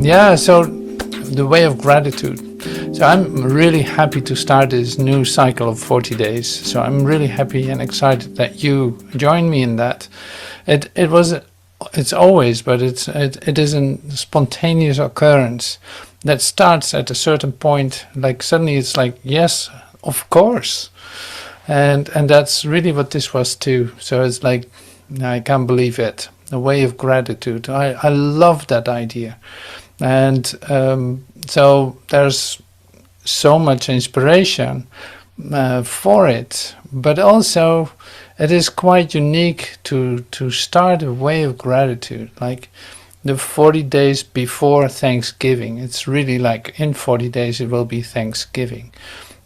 Yeah, so the way of gratitude. So I'm really happy to start this new cycle of 40 days. So I'm really happy and excited that you join me in that. It's always, but it is a spontaneous occurrence that starts at a certain point. Like suddenly it's like, yes, of course. And that's really what this was too. So it's like, I can't believe it. A way of gratitude. I love that idea. And so there's so much inspiration for it, but also it is quite unique to start a way of gratitude, like the 40 days before Thanksgiving. It's really like in 40 days it will be Thanksgiving.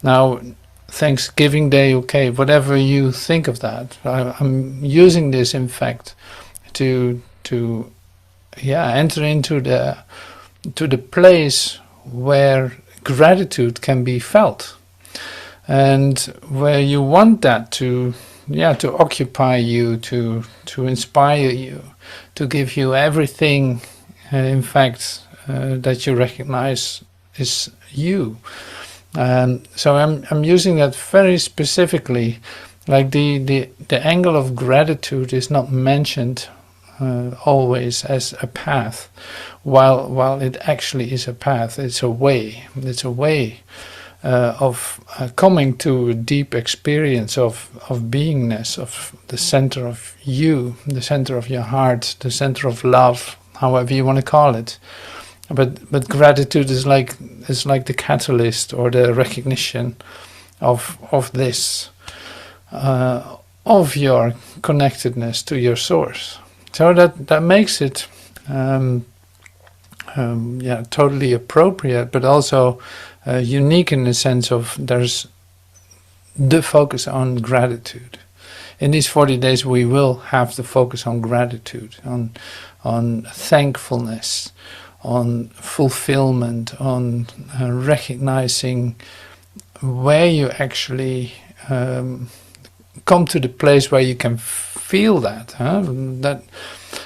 Now, Thanksgiving Day, okay, whatever you think of that, I'm using this in fact to enter into the place where gratitude can be felt, and where you want that to occupy you, to inspire you, to give you everything, in fact, that you recognize is you. So I'm using that very specifically, like the angle of gratitude is not mentioned always as a path, while it actually is a path. It's a way. It's a way of coming to a deep experience of beingness, of the center of you, the center of your heart, the center of love, however you want to call it. But gratitude is like the catalyst or the recognition of this, of your connectedness to your source. So that makes it totally appropriate, but also unique in the sense of there's the focus on gratitude. In these 40 days we will have the focus on gratitude, on thankfulness, on fulfillment, on recognizing where you actually come to the place where you can feel that.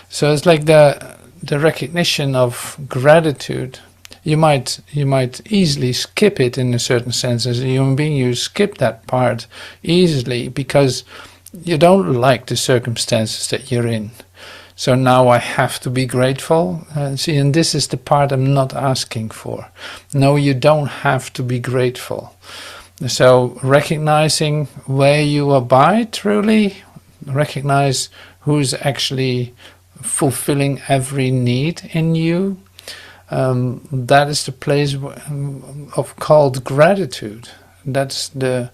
So it's like the recognition of gratitude. You might easily skip it in a certain sense. As a human being, you skip that part easily because you don't like the circumstances that you're in. So now I have to be grateful. See, and this is the part I'm not asking for. No, you don't have to be grateful. So recognizing where you abide, truly recognize who's actually fulfilling every need in you. That is the place of called gratitude. That's the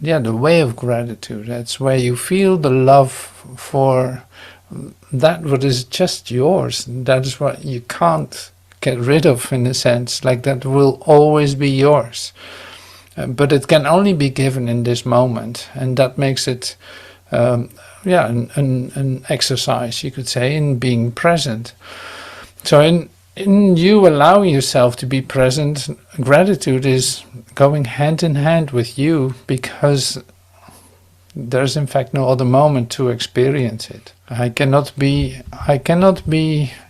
way of gratitude. That's where you feel the love for that what is just yours. That is what you can't get rid of, in a sense. Like that will always be yours. But it can only be given in this moment, and that makes it an exercise, you could say, in being present. So in you allowing yourself to be present, gratitude is going hand in hand with you, because there's in fact no other moment to experience it. I cannot be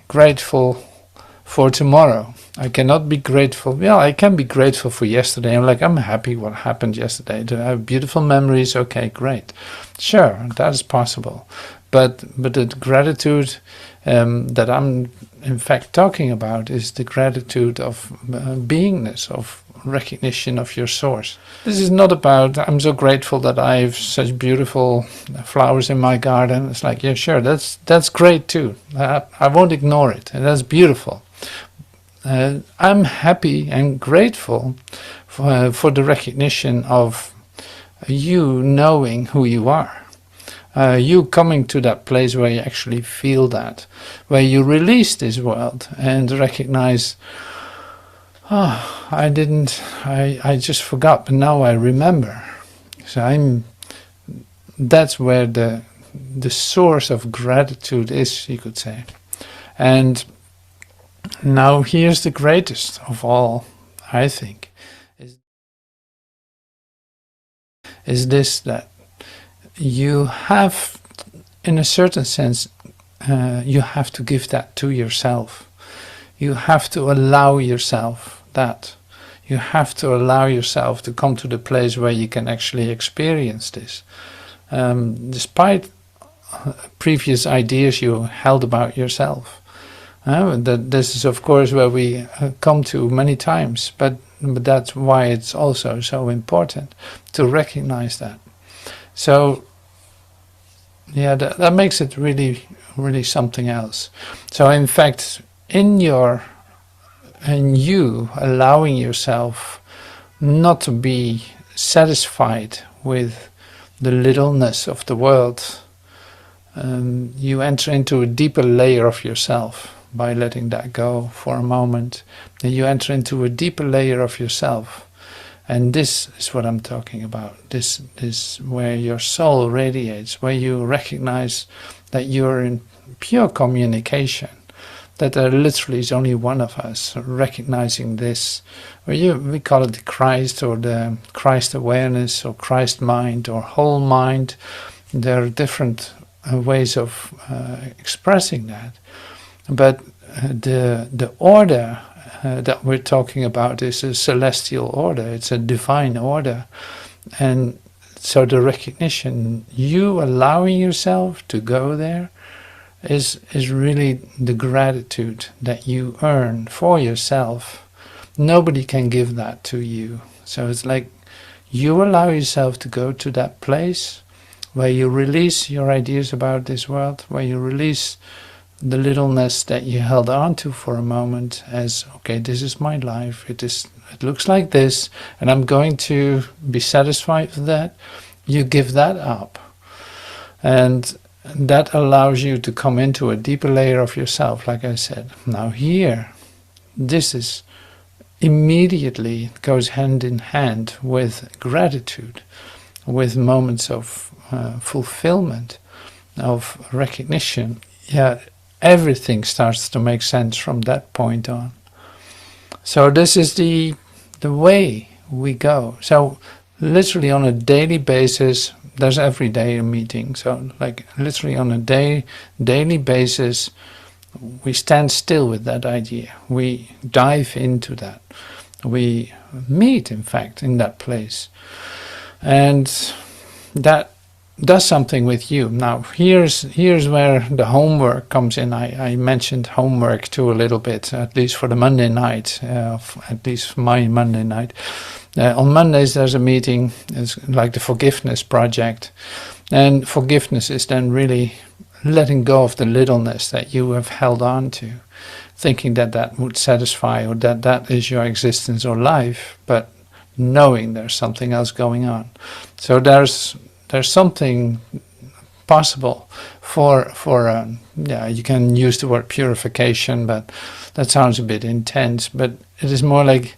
grateful for tomorrow. I cannot be grateful. Yeah, I can be grateful for yesterday. I'm happy what happened yesterday. I have beautiful memories. Okay, great. Sure, that is possible. But the gratitude that I'm in fact talking about is the gratitude of beingness, of recognition of your source. This is not about, I'm so grateful that I have such beautiful flowers in my garden. It's like, yeah, sure, that's great too. I won't ignore it, and that's beautiful. I'm happy and grateful for the recognition of you knowing who you are. You coming to that place where you actually feel that, where you release this world and recognize, I just forgot, but now I remember. So that's where the source of gratitude is, you could say. And now here's the greatest of all, I think, is this, that you have, in a certain sense, you have to give that to yourself. you have to allow yourself that. You have to allow yourself to come to the place where you can actually experience this. Despite previous ideas you held about yourself. That this is, of course, where we come to many times, but that's why it's also so important to recognize that. So, yeah, that makes it really, really something else. So, in fact, in you allowing yourself not to be satisfied with the littleness of the world, you enter into a deeper layer of yourself by letting that go for a moment. Then you enter into a deeper layer of yourself. And this is what I'm talking about. This is where your soul radiates, where you recognize that you're in pure communication, that there literally is only one of us, recognizing this. We call it the Christ, or the Christ awareness, or Christ mind, or whole mind. There are different ways of expressing that. But the order that we're talking about is a celestial order. It's a divine order. And so the recognition, you allowing yourself to go there, is really the gratitude that you earn for yourself. Nobody can give that to you. So it's like you allow yourself to go to that place where you release your ideas about this world, where you release the littleness that you held on to for a moment as, okay, this is my life, it looks like this, and I'm going to be satisfied with that. You give that up. And that allows you to come into a deeper layer of yourself, like I said. Now here, this is immediately goes hand in hand with gratitude, with moments of fulfillment, of recognition. Yeah, everything starts to make sense from that point on. So this is the way we go. So literally on a daily basis, there's every day a meeting. So like literally on a daily basis, we stand still with that idea. We dive into that. We meet, in fact, in that place. And that does something with you. Now, here's where the homework comes in. I mentioned homework too a little bit, at least for the Monday night, at least my Monday night. On Mondays there's a meeting, it's like the forgiveness project. And forgiveness is then really letting go of the littleness that you have held on to, thinking that that would satisfy, or that that is your existence or life, but knowing there's something else going on. So there's something possible for you can use the word purification, but that sounds a bit intense. But it is more like,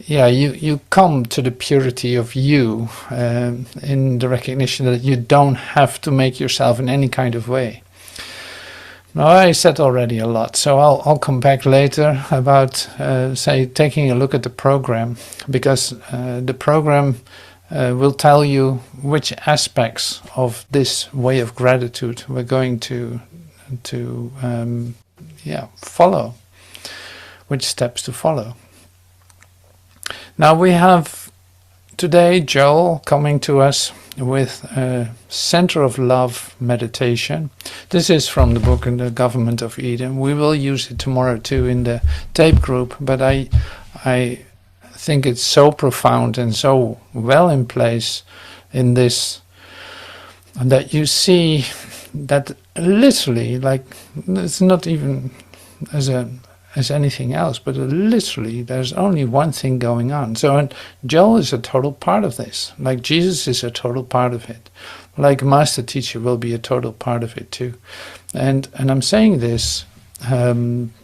you come to the purity of you, in the recognition that you don't have to make yourself in any kind of way. Now, I said already a lot, so I'll come back later about, say, taking a look at the program, because the program will tell you which aspects of this way of gratitude we're going to follow, which steps to follow. Now we have today Joel coming to us with a Center of Love meditation. This is from the book in the Government of Eden. We will use it tomorrow too in the tape group, but I think it's so profound and so well in place in this, that you see that literally, like, it's not even as anything else, but literally there's only one thing going on. So, and Joel is a total part of this, like Jesus is a total part of it, like Master Teacher will be a total part of it too. And I'm saying this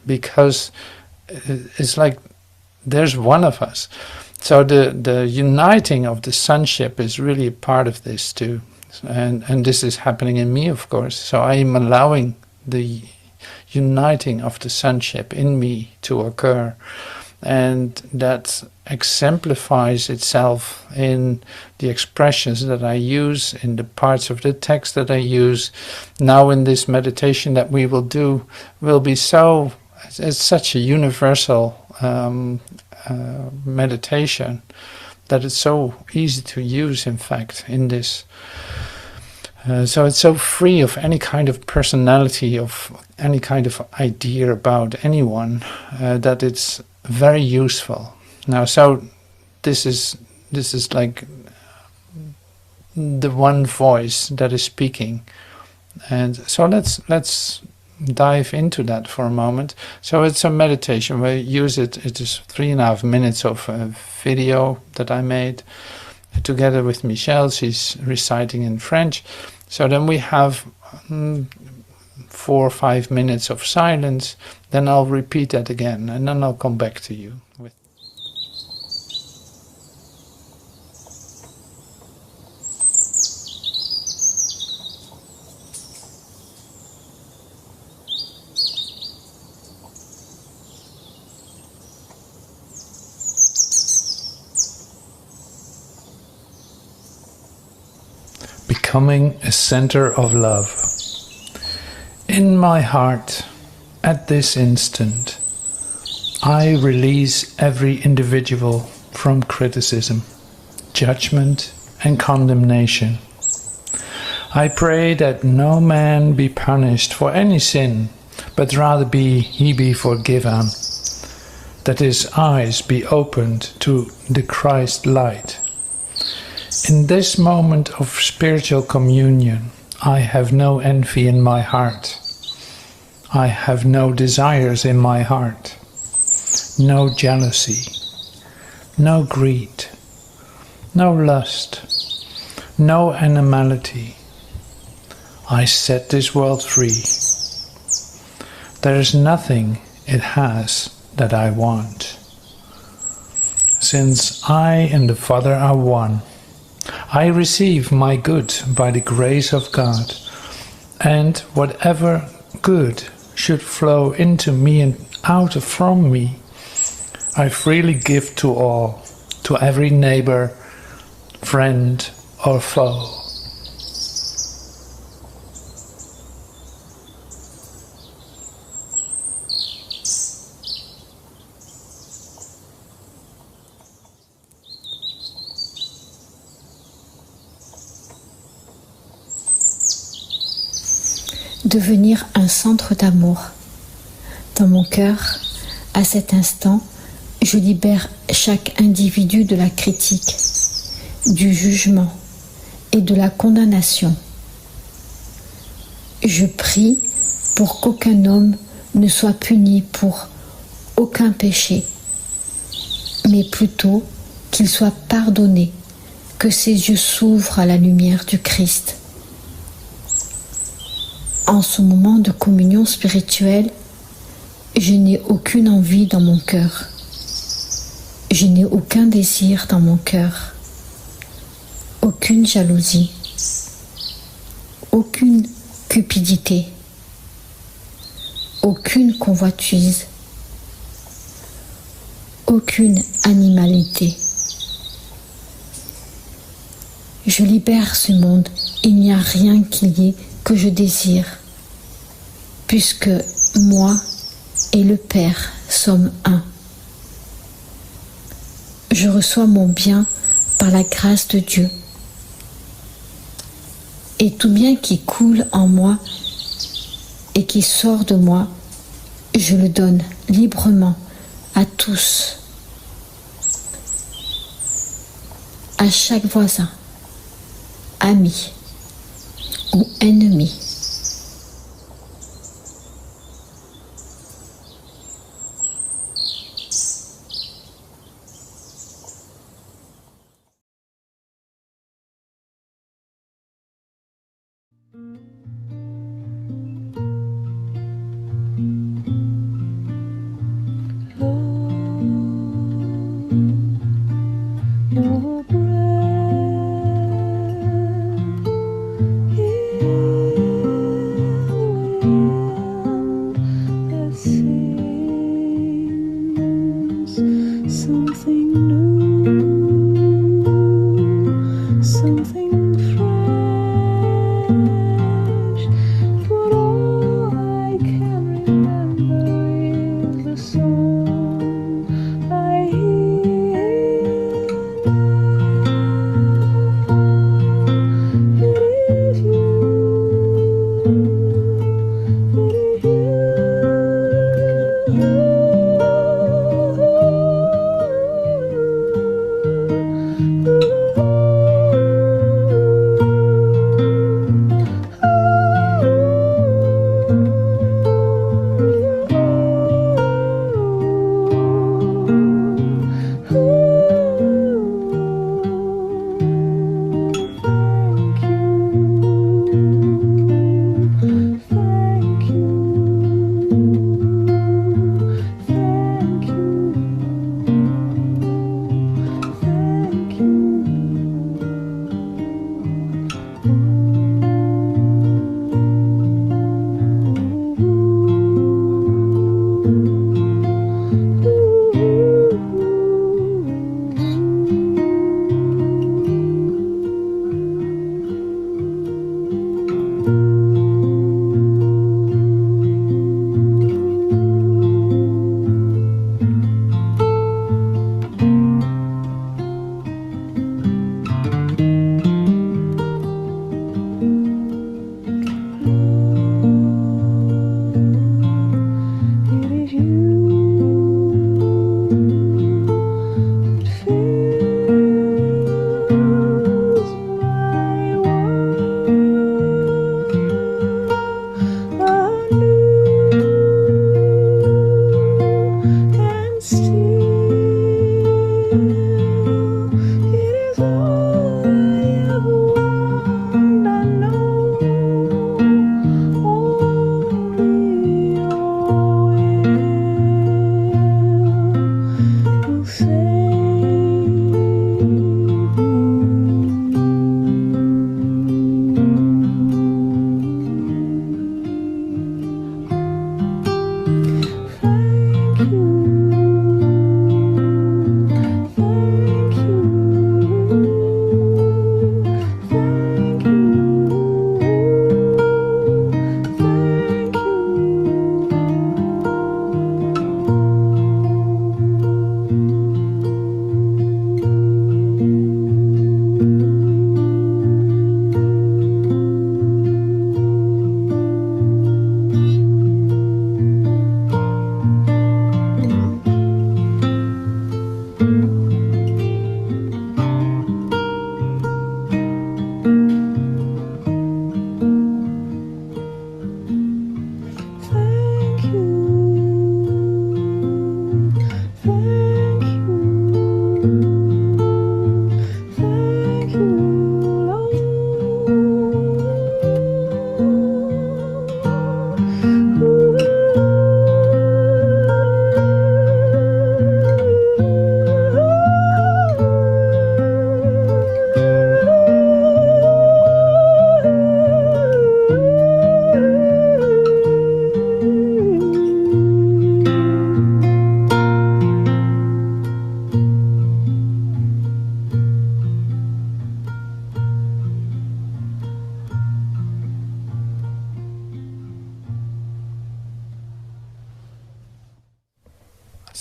because it's like there's one of us. So the uniting of the sonship is really a part of this too. And this is happening in me, of course. So I am allowing the uniting of the sonship in me to occur. And that exemplifies itself in the expressions that I use, in the parts of the text that I use. Now in this meditation that we will do, will be so it's such a universal meditation that it's so easy to use, in fact, in this. So it's so free of any kind of personality, of any kind of idea about anyone, that it's very useful. Now, so this is like the one voice that is speaking, and so let's dive into that for a moment. So it's a meditation. We use it. It is 3.5 minutes of a video that I made together with Michelle. She's reciting in French. So then we have 4 or 5 minutes of silence. Then I'll repeat that again, and then I'll come back to you with. Becoming a center of love. In my heart, at this instant, I release every individual from criticism, judgment, and condemnation. I pray that no man be punished for any sin, but rather he be forgiven, that his eyes be opened to the Christ light. In this moment of spiritual communion, I have no envy in my heart. I have no desires in my heart, no jealousy, no greed, no lust, no animality. I set this world free. There is nothing it has that I want. Since I and the Father are one, I receive my good by the grace of God, and whatever good should flow into me and out from me, I freely give to all, to every neighbor, friend or foe. Devenir un centre d'amour. Dans mon cœur, à cet instant, je libère chaque individu de la critique, du jugement et de la condamnation. Je prie pour qu'aucun homme ne soit puni pour aucun péché, mais plutôt qu'il soit pardonné, que ses yeux s'ouvrent à la lumière du Christ. En ce moment de communion spirituelle, je n'ai aucune envie dans mon cœur. Je n'ai aucun désir dans mon cœur. Aucune jalousie. Aucune cupidité. Aucune convoitise. Aucune animalité. Je libère ce monde. Il n'y a rien qu'il y ait que je désire, puisque moi et le Père sommes un. Je reçois mon bien par la grâce de Dieu. Et tout bien qui coule en moi et qui sort de moi, je le donne librement à tous, à chaque voisin, ami ou ennemi. Your breath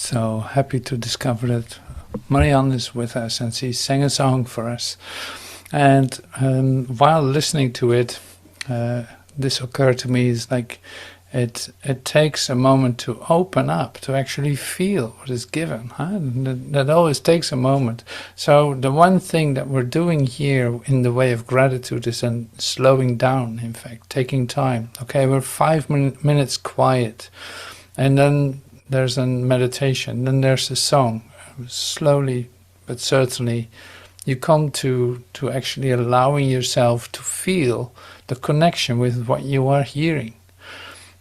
So happy to discover that Marianne is with us and she sang a song for us. And while listening to it, this occurred to me is like it takes a moment to open up, to actually feel what is given. Huh? That always takes a moment. So the one thing that we're doing here in the way of gratitude is slowing down, in fact, taking time. Okay, we're 5 minutes quiet, and then there's a meditation, then there's a song. Slowly but certainly you come to actually allowing yourself to feel the connection with what you are hearing.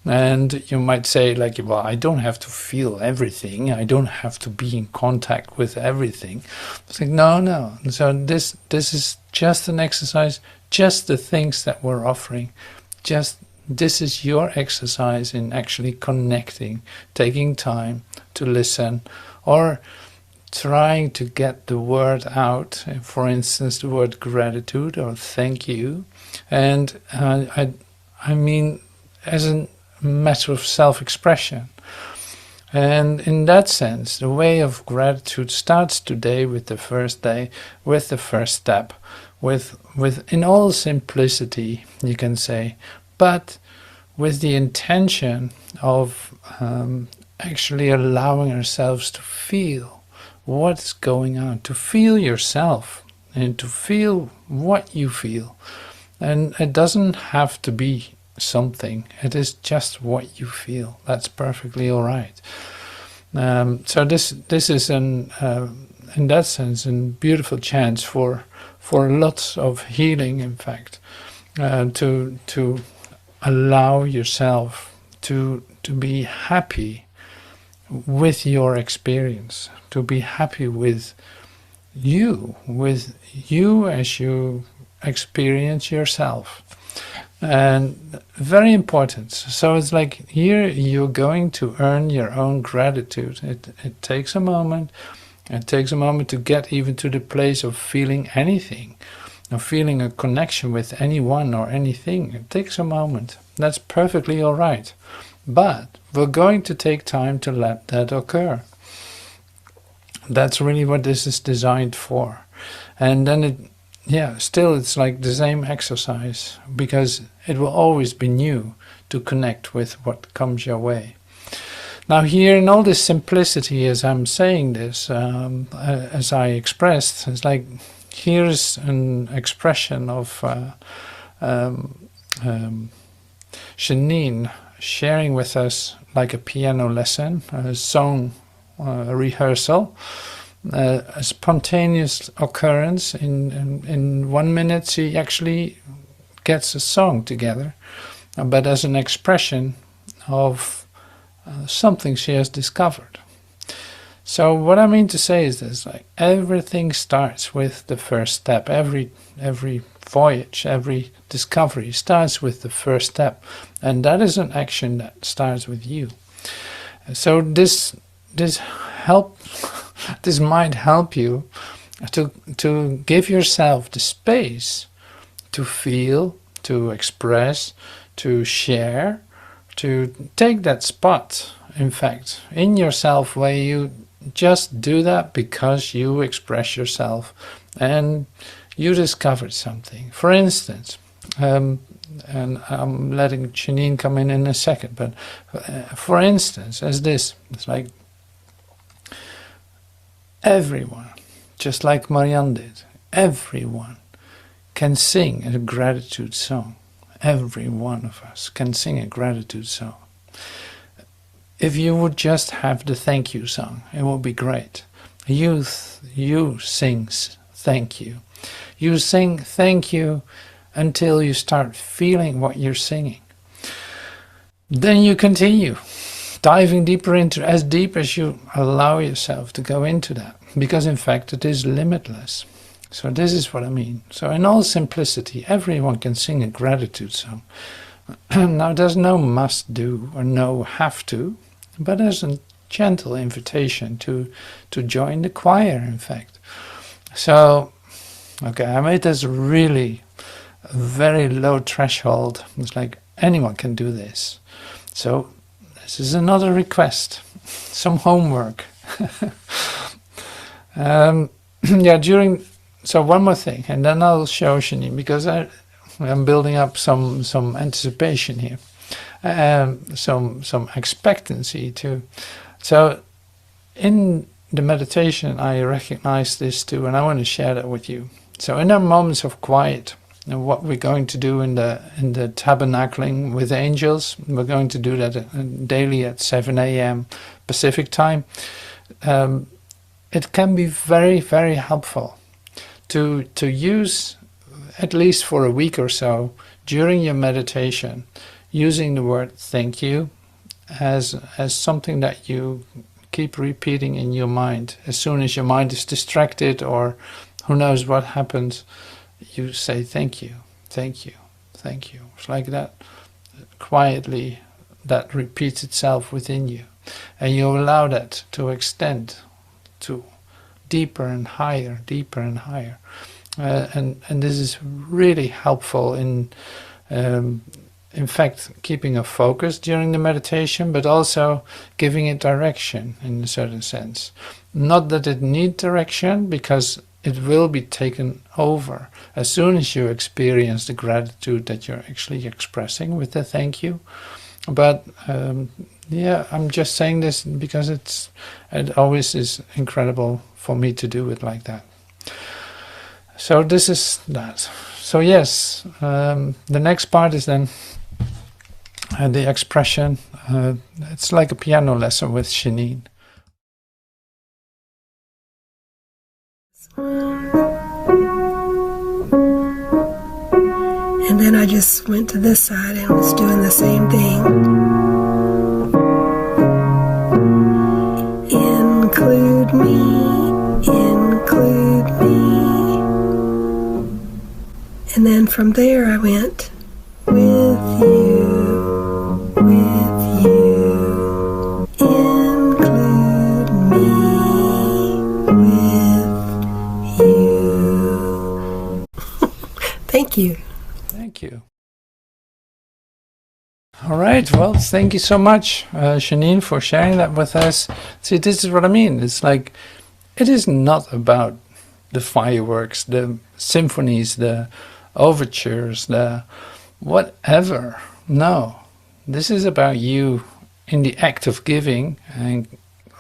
And you might say, like, well, I don't have to feel everything. I don't have to be in contact with everything. It's like, no. So this is just an exercise, just the things that we're offering. Just this is your exercise in actually connecting, taking time to listen, or trying to get the word out. For instance, the word gratitude or thank you. And I mean, as a matter of self-expression. And in that sense, the way of gratitude starts today with the first day, with the first step, with in all simplicity, you can say, but with the intention of actually allowing ourselves to feel what's going on, to feel yourself and to feel what you feel. And it doesn't have to be something, it is just what you feel. That's perfectly all right. So this is in that sense a beautiful chance for lots of healing, in fact, to allow yourself to be happy with your experience, to be happy with you as you experience yourself. And very important. So it's like here you're going to earn your own gratitude. It takes a moment. It takes a moment to get even to the place of feeling anything, of feeling a connection with anyone or anything. It takes a moment. That's perfectly all right. But we're going to take time to let that occur. That's really what this is designed for. And then still it's like the same exercise, because it will always be new to connect with what comes your way. Now here in all this simplicity, as I'm saying this, as I expressed, it's like here's an expression of Janine sharing with us like a piano lesson, a song rehearsal. A spontaneous occurrence. In 1 minute she actually gets a song together, but as an expression of something she has discovered. So what I mean to say is this, like everything starts with the first step. Every voyage, every discovery starts with the first step, and that is an action that starts with you. So this might help you to give yourself the space to feel, to express, to share, to take that spot, in fact, in yourself where you just do that because you express yourself and you discovered something. For instance, and I'm letting Janine come in a second, but for instance, as this, it's like everyone, just like Marianne did, everyone can sing a gratitude song. Every one of us can sing a gratitude song. If you would just have the thank you song, it would be great. You sing thank you. You sing thank you until you start feeling what you're singing. Then you continue, diving deeper into, as deep as you allow yourself to go into that, because in fact it is limitless. So this is what I mean. So in all simplicity, everyone can sing a gratitude song. Now there's no must do or no have to, but there's a gentle invitation to join the choir, in fact. So, okay, I made this really very low threshold. It's like anyone can do this. So this is another request, some homework. Yeah, so one more thing, and then I'll show Janine, because I'm building up some anticipation here, some expectancy too. So in the meditation, I recognize this too, and I want to share that with you. So in our moments of quiet, and what we're going to do in the tabernacling with angels, we're going to do that daily at 7 a.m. Pacific time. It can be very, very helpful to use, at least for a week or so, during your meditation, using the word thank you as something that you keep repeating in your mind. As soon as your mind is distracted, or who knows what happens, you say thank you, thank you, thank you. It's like that, quietly, that repeats itself within you. And you allow that to extend to deeper and higher, deeper and higher. And this is really helpful in fact, keeping a focus during the meditation, but also giving it direction in a certain sense. Not that it needs direction, because it will be taken over as soon as you experience the gratitude that you're actually expressing with the thank you. But yeah, I'm just saying this because it always is incredible for me to do it like that. So this is that. So yes, the next part is then the expression. It's like a piano lesson with Janine. And then I just went to this side and was doing the same thing. Include me, include me. And then from there I went with you, include me with you. Thank you. Thank you. All right, well, thank you so much, Janine, for sharing that with us. See, this is what I mean. It's like, it is not about the fireworks, the symphonies, the overtures, the whatever. No, this is about you in the act of giving and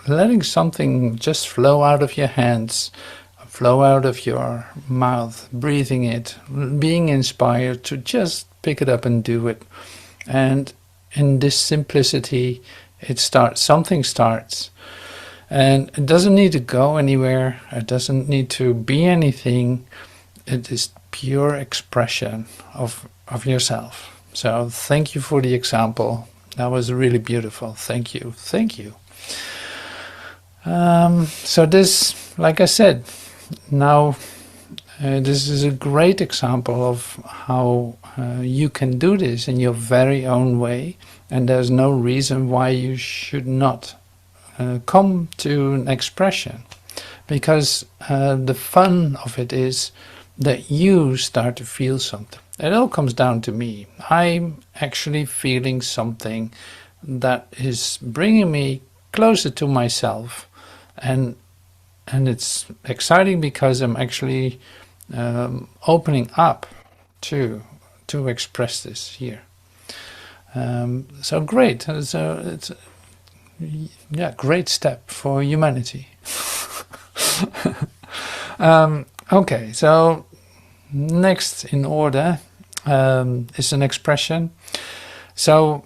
letting something just flow out of your hands, flow out of your mouth, breathing it, being inspired to just pick it up and do it. And in this simplicity, something starts. And it doesn't need to go anywhere. It doesn't need to be anything. It is pure expression of yourself. So thank you for the example. That was really beautiful. Thank you. Thank you. So this, like I said, now this is a great example of how you can do this in your very own way, and there's no reason why you should not come to an expression, because the fun of it is that you start to feel something. It all comes down to me. I'm actually feeling something that is bringing me closer to myself, and it's exciting because I'm actually opening up to express this here. So great. So it's great step for humanity. Okay, so next in order is an expression. So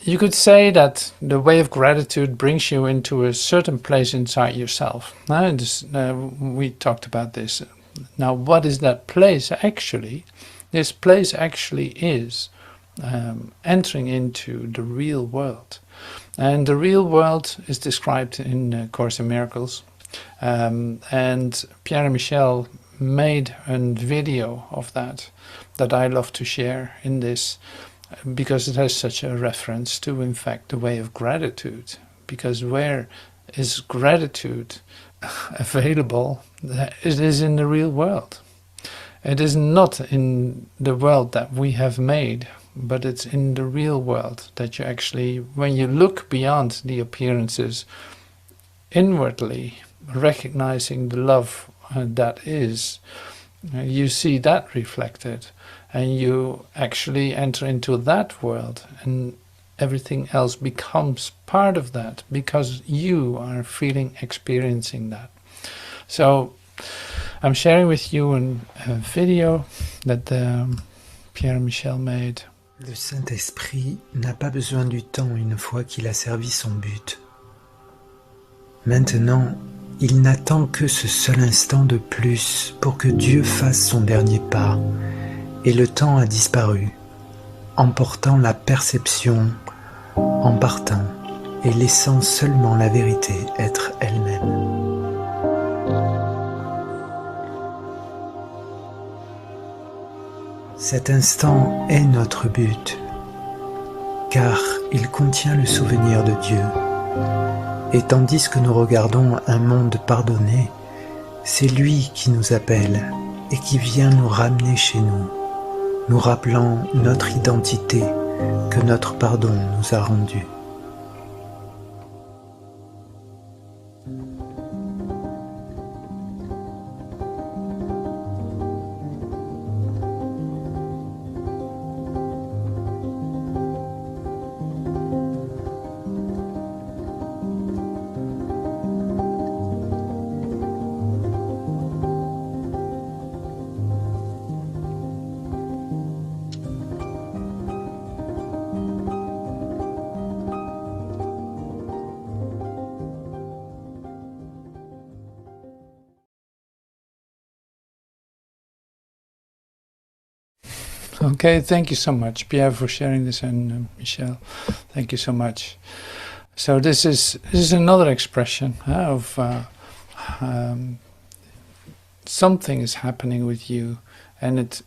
you could say that the way of gratitude brings you into a certain place inside yourself. We talked about this. Now, what is that place actually? This place actually is entering into the real world. And the real world is described in Course in Miracles. And Pierre and Michel made a video of that I love to share in this, because it has such a reference to, in fact, the way of gratitude. Because where is gratitude available? It is in the real world. It is not in the world that we have made, but it's in the real world that you actually, when you look beyond the appearances, inwardly recognizing the love that is, you see that reflected, and you actually enter into that world, and everything else becomes part of that because you are experiencing that. So I'm sharing with you a video that Pierre Michel made. Le Saint-Esprit n'a pas besoin du temps une fois qu'il a servi son but. Maintenant, il n'attend que ce seul instant de plus pour que Dieu fasse son dernier pas, et le temps a disparu, emportant la perception, en partant, et laissant seulement la vérité être elle-même. Cet instant est notre but, car il contient le souvenir de Dieu. Et tandis que nous regardons un monde pardonné, c'est lui qui nous appelle et qui vient nous ramener chez nous, nous rappelant notre identité que notre pardon nous a rendue. Okay, thank you so much, Pierre, for sharing this, and Michel, thank you so much. So this is another expression of something is happening with you, and it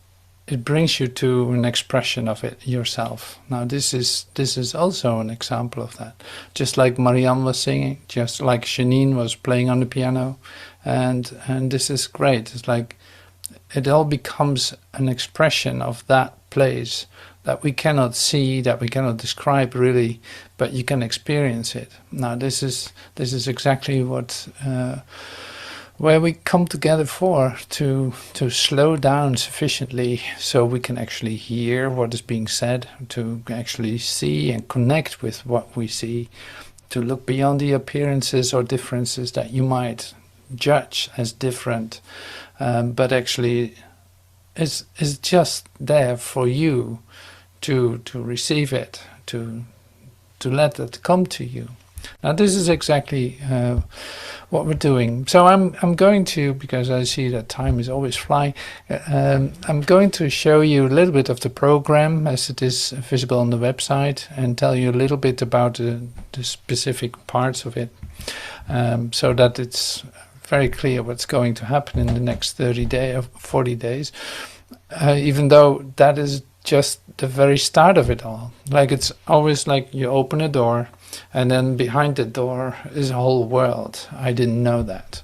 brings you to an expression of it yourself. Now this is also an example of that. Just like Marianne was singing, just like Janine was playing on the piano, and this is great. It's like it all becomes an expression of that place that we cannot see, that we cannot describe really, but you can experience it. Now this is exactly what where we come together for, to slow down sufficiently so we can actually hear what is being said, to actually see and connect with what we see, to look beyond the appearances or differences that you might judge as different, but actually is just there for you to receive it, to let it come to you. Now this is exactly what we're doing. So I'm going to, because I see that time is always flying, I'm going to show you a little bit of the program as it is visible on the website, and tell you a little bit about the specific parts of it, so that it's very clear what's going to happen in the next 40 days, even though that is just the very start of it all. Like, it's always like you open a door and then behind the door is a whole world. I didn't know that.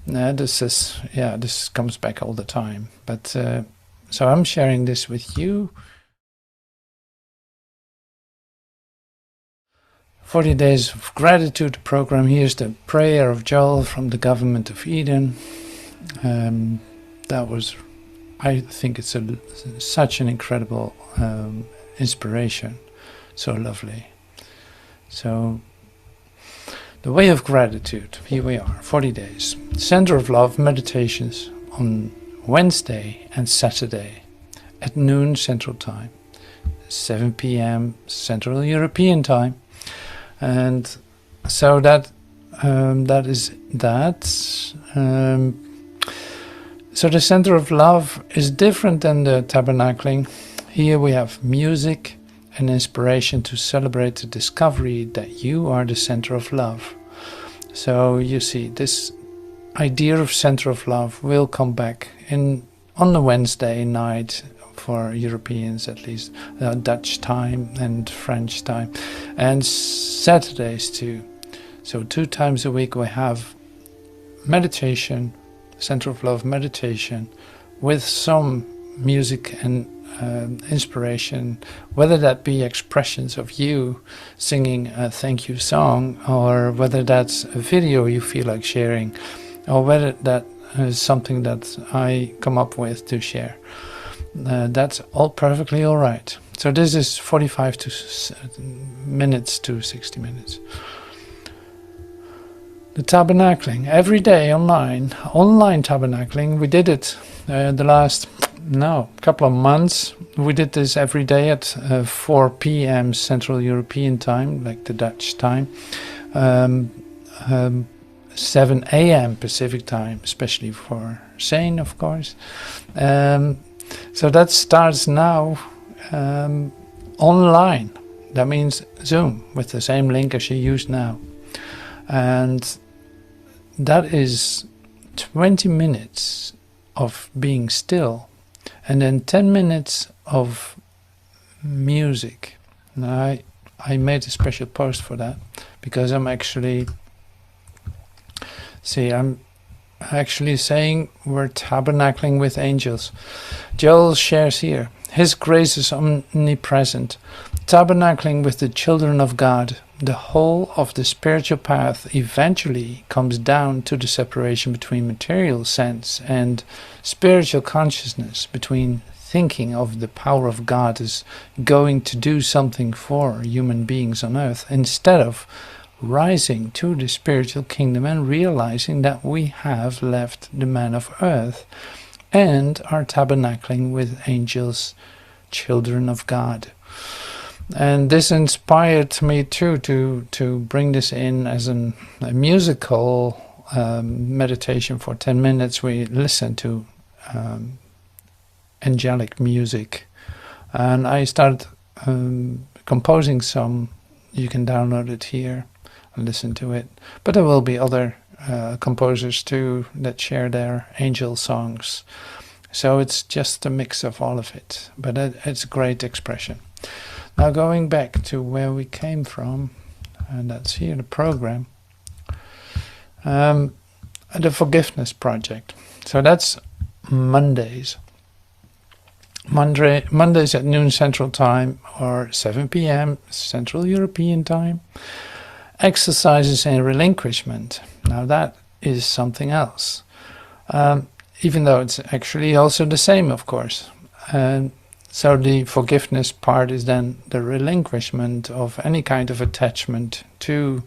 This comes back all the time. But so I'm sharing this with you. 40 Days of Gratitude program. Here's the prayer of Joel from the Government of Eden. I think it's such an incredible inspiration. So lovely. So, the way of gratitude. Here we are, 40 days. Center of Love meditations on Wednesday and Saturday at noon Central Time, 7 p.m. Central European Time. And so that is that. So the Center of Love is different than the tabernacling. Here we have music and inspiration to celebrate the discovery that you are the center of love. So you see, this idea of center of love will come back on the Wednesday night for Europeans, at least, Dutch time and French time, and Saturdays too. So 2 times a week we have meditation, Center of Love meditation, with some music and inspiration, whether that be expressions of you singing a thank you song, or whether that's a video you feel like sharing, or whether that is something that I come up with to share. That's all perfectly all right. So this is 45 minutes to 60 minutes. The tabernacling, every day online tabernacling. We did it the last couple of months. We did this every day at 4 p.m. Central European time, like the Dutch time, 7 a.m. Pacific time, especially for Shane, of course. So that starts now online. That means Zoom with the same link as you use now. And that is 20 minutes of being still, and then 10 minutes of music. Now, I made a special post for that, because I'm actually saying we're tabernacling with angels. Joel shares here, His grace is omnipresent, tabernacling with the children of God. The whole of the spiritual path eventually comes down to the separation between material sense and spiritual consciousness, between thinking of the power of God as going to do something for human beings on earth, instead of rising to the spiritual kingdom and realizing that we have left the man of earth and are tabernacling with angels, children of God. And this inspired me too to bring this in as a musical meditation for 10 minutes. We listen to angelic music, and I started composing some. You can download it here and listen to it, but there will be other composers too that share their angel songs, so it's just a mix of all of it, but it's a great expression. Now going back to where we came from, and that's here, the program, the Forgiveness Project. So that's Mondays. Mondays at noon Central Time or 7 p.m. Central European Time. Exercises in relinquishment. Now that is something else, even though it's actually also the same, of course. So the forgiveness part is then the relinquishment of any kind of attachment to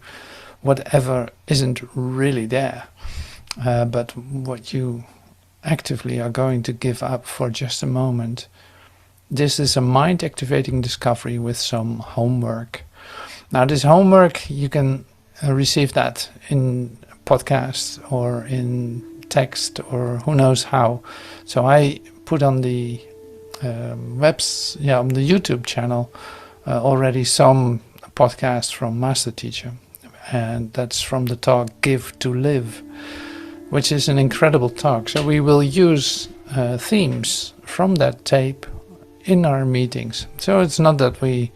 whatever isn't really there, but what you actively are going to give up for just a moment. This is a mind-activating discovery with some homework. Now this homework, you can receive that in podcasts or in text or who knows how. So I put on the on the YouTube channel already some podcasts from Master Teacher, and that's from the talk Give to Live, which is an incredible talk. So we will use themes from that tape in our meetings. So it's not that we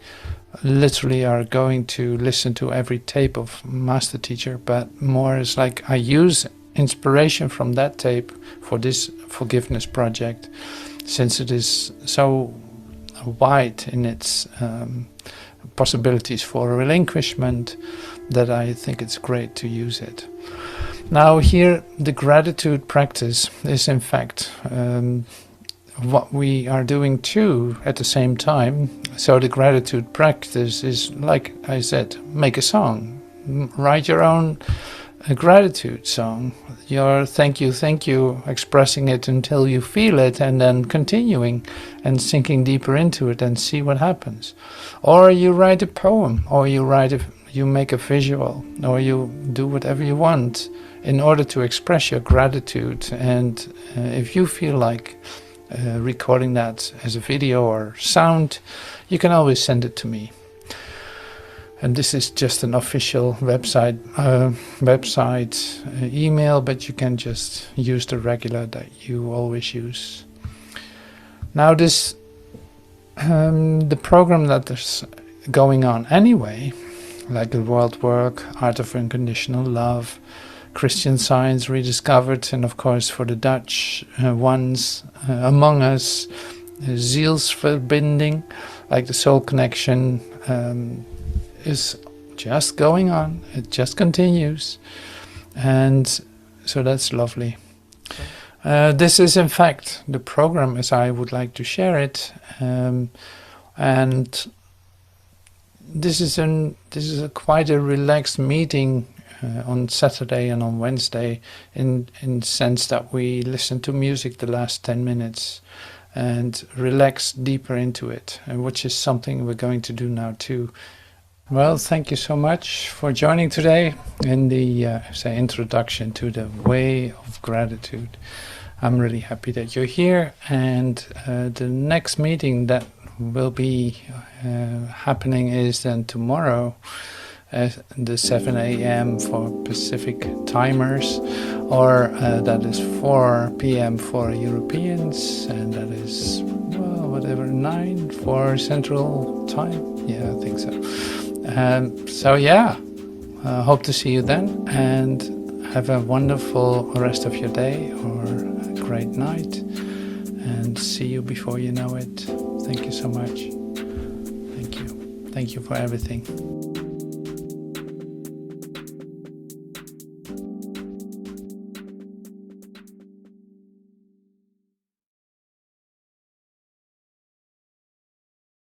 literally are going to listen to every tape of Master Teacher, but more is like I use inspiration from that tape for this forgiveness project, since it is so wide in its possibilities for relinquishment, that I think it's great to use it. Now here, the gratitude practice is in fact what we are doing too at the same time. So the gratitude practice is, like I said, make a song, write your own gratitude song, your thank you, expressing it until you feel it, and then continuing and sinking deeper into it and see what happens. Or you write a poem, or you make a visual, or you do whatever you want in order to express your gratitude. And if you feel like recording that as a video or sound, you can always send it to me. And this is just an official website email, but you can just use the regular that you always use. Now this, the program that is going on anyway, like the World Work, Art of Unconditional Love, Christian Science Rediscovered, and of course for the Dutch ones among us, zielsverbinding, like the soul connection, is just going on. It just continues, and so that's lovely. This is in fact the program as I would like to share it, and this is quite a relaxed meeting on Saturday and on Wednesday, in sense that we listen to music the last 10 minutes and relax deeper into it, which is something we're going to do now too. Well, thank you so much for joining today in the introduction to the way of gratitude. I'm really happy that you're here, and the next meeting that will be happening is then tomorrow at the 7 a.m. for Pacific timers, or that is 4 p.m. for Europeans, and that is, well, whatever, 9 for Central Time. Yeah, I think so. So yeah, hope to see you then, and have a wonderful rest of your day or a great night, and see you before you know it. Thank you so much. Thank you. Thank you for everything.